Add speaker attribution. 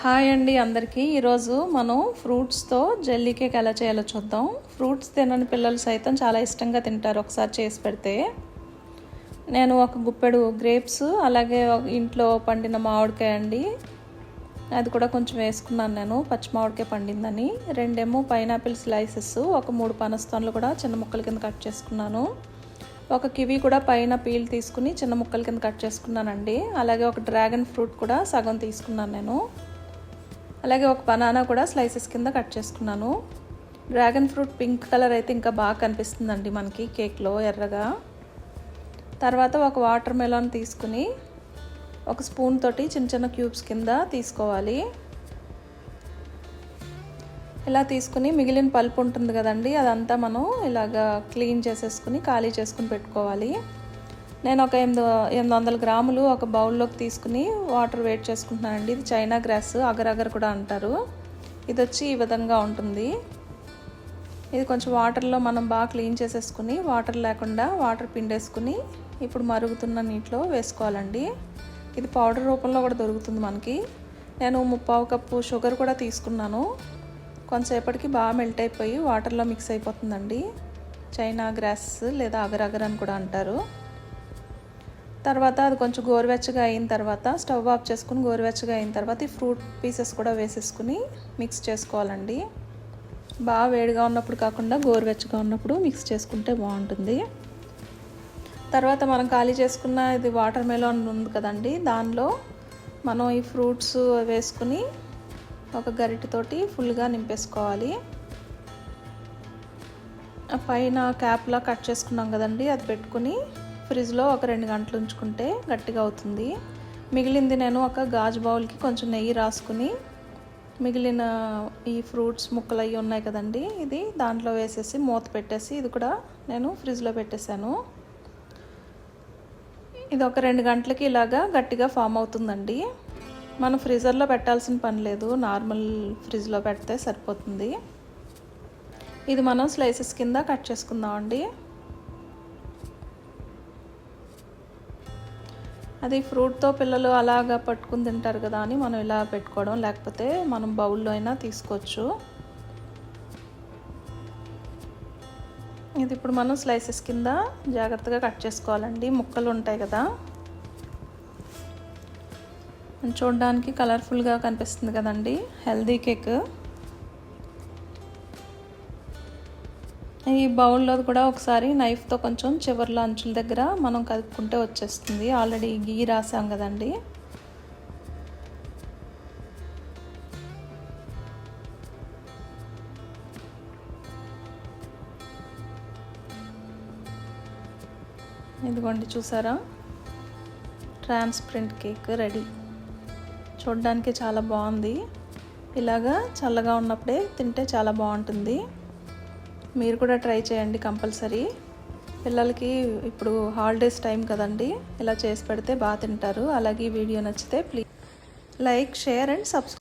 Speaker 1: Hi అండి అందరికీ. ఈరోజు మనం ఫ్రూట్స్తో జెల్లీ కేక్ ఎలా చేయాలో చూద్దాం. ఫ్రూట్స్ తినని పిల్లలు సైతం చాలా ఇష్టంగా తింటారు ఒకసారి చేసి పెడితే. నేను ఒక గుప్పెడు గ్రేప్స్, అలాగే ఇంట్లో పండిన మామిడికాయ అండి, అది కూడా కొంచెం వేసుకున్నాను నేను, పచ్చి మామిడికాయ పండిందని. 2 పైనాపిల్ స్లైసెస్, ఒక 3 పనస్తోన్లు కూడా చిన్న ముక్కల కింద కట్ చేసుకున్నాను. ఒక కివి కూడా పైన పీల్ తీసుకుని చిన్న ముక్కల కింద కట్ చేసుకున్నానండి. అలాగే ఒక డ్రాగన్ ఫ్రూట్ కూడా సగం తీసుకున్నాను నేను. అలాగే ఒక బనానా కూడా స్లైసెస్ కింద కట్ చేసుకున్నాను. డ్రాగన్ ఫ్రూట్ పింక్ కలర్ అయితే ఇంకా బాగా కనిపిస్తుందండి మనకి కేక్లో ఎర్రగా. తర్వాత ఒక వాటర్ మెలాన్ తీసుకుని ఒక స్పూన్ తోటి చిన్న చిన్న క్యూబ్స్ కింద తీసుకోవాలి. ఇలా తీసుకుని మిగిలిన పల్పు ఉంటుంది కదండి, అదంతా మనం ఇలాగా క్లీన్ చేసేసుకుని ఖాళీ చేసుకుని పెట్టుకోవాలి. నేను ఒక 800 గ్రాములు ఒక బౌల్లోకి తీసుకుని వాటర్ వేడి చేసుకుంటున్నానండి. ఇది చైనా గ్రాస్, అగర్ అగర్ కూడా అంటారు. ఇది వచ్చి ఈ విధంగా ఉంటుంది. ఇది కొంచెం వాటర్లో మనం బాగా క్లీన్ చేసేసుకుని, వాటర్ లేకుండా వాటర్ పిండేసుకుని ఇప్పుడు మరుగుతున్న నీటిలో వేసుకోవాలండి. ఇది పౌడర్ రూపంలో కూడా దొరుకుతుంది మనకి. నేను 3/4 కప్పు షుగర్ కూడా తీసుకున్నాను. కొంతసేపటికి బాగా మెల్ట్ అయిపోయి వాటర్లో మిక్స్ అయిపోతుందండి. చైనా గ్రాస్ లేదా అగర్ అగర్ అని కూడా అంటారు. తర్వాత అది కొంచెం గోరువెచ్చగా అయిన తర్వాత స్టవ్ ఆఫ్ చేసుకుని, గోరువెచ్చగా అయిన తర్వాత ఈ ఫ్రూట్ పీసెస్ కూడా వేసేసుకుని మిక్స్ చేసుకోవాలండి. బాగా వేడిగా ఉన్నప్పుడు కాకుండా గోరువెచ్చగా ఉన్నప్పుడు మిక్స్ చేసుకుంటే బాగుంటుంది. తర్వాత మనం ఖాళీ చేసుకున్న ఇది వాటర్ మెలాన్ ఉంది కదండి, దానిలో మనం ఈ ఫ్రూట్స్ వేసుకుని ఒక గరిటెతోటి ఫుల్గా నింపేసుకోవాలి. పైన క్యాప్లా కట్ చేసుకున్నాం కదండి, అది పెట్టుకుని ఫ్రిడ్జ్లో ఒక 2 గంటలు ఉంచుకుంటే గట్టిగా అవుతుంది. మిగిలింది నేను ఒక గాజు బౌల్కి కొంచెం నెయ్యి రాసుకుని మిగిలిన ఈ ఫ్రూట్స్ ముక్కలు అవి ఉన్నాయి కదండి, ఇది దాంట్లో వేసేసి మూత పెట్టేసి ఇది కూడా నేను ఫ్రిడ్జ్లో పెట్టేశాను. ఇది ఒక 2 గంటలకి ఇలాగా గట్టిగా ఫామ్ అవుతుందండి. మనం ఫ్రీజర్లో పెట్టాల్సిన పని లేదు, నార్మల్ ఫ్రిడ్జ్లో పెడితే సరిపోతుంది. ఇది మనం స్లైసెస్ కింద కట్ చేసుకుందామండి. అది ఫ్రూట్తో పిల్లలు అలాగా పట్టుకుని తింటారు కదా అని మనం ఇలా పెట్టుకోవడం, లేకపోతే మనం బౌల్లో అయినా తీసుకోవచ్చు. ఇది ఇప్పుడు మనం స్లైసెస్ కింద జాగ్రత్తగా కట్ చేసుకోవాలండి. ముక్కలు ఉంటాయి కదా, చూడడానికి కలర్ఫుల్గా కనిపిస్తుంది కదండి, హెల్దీ కేక్. ఈ బౌల్లో కూడా ఒకసారి నైఫ్తో కొంచెం చివర్లో అంచుల దగ్గర మనం కలుపుకుంటే వచ్చేస్తుంది. ఆల్రెడీ గీ రాసాం కదండి. ఇదిగోండి చూసారా, ట్రాన్స్పరెంట్ కేక్ రెడీ. చూడడానికి చాలా బాగుంది. ఇలాగా చల్లగా ఉన్నప్పుడే తింటే చాలా బాగుంటుంది. మీరు కూడా ట్రై చేయండి కంపల్సరీ. పిల్లలకి ఇప్పుడు హాలిడేస్ టైం కదండి, ఇలా చేసి పెడితే బాగా తింటారు. అలాగే ఈ వీడియో నచ్చితే please like, share and subscribe.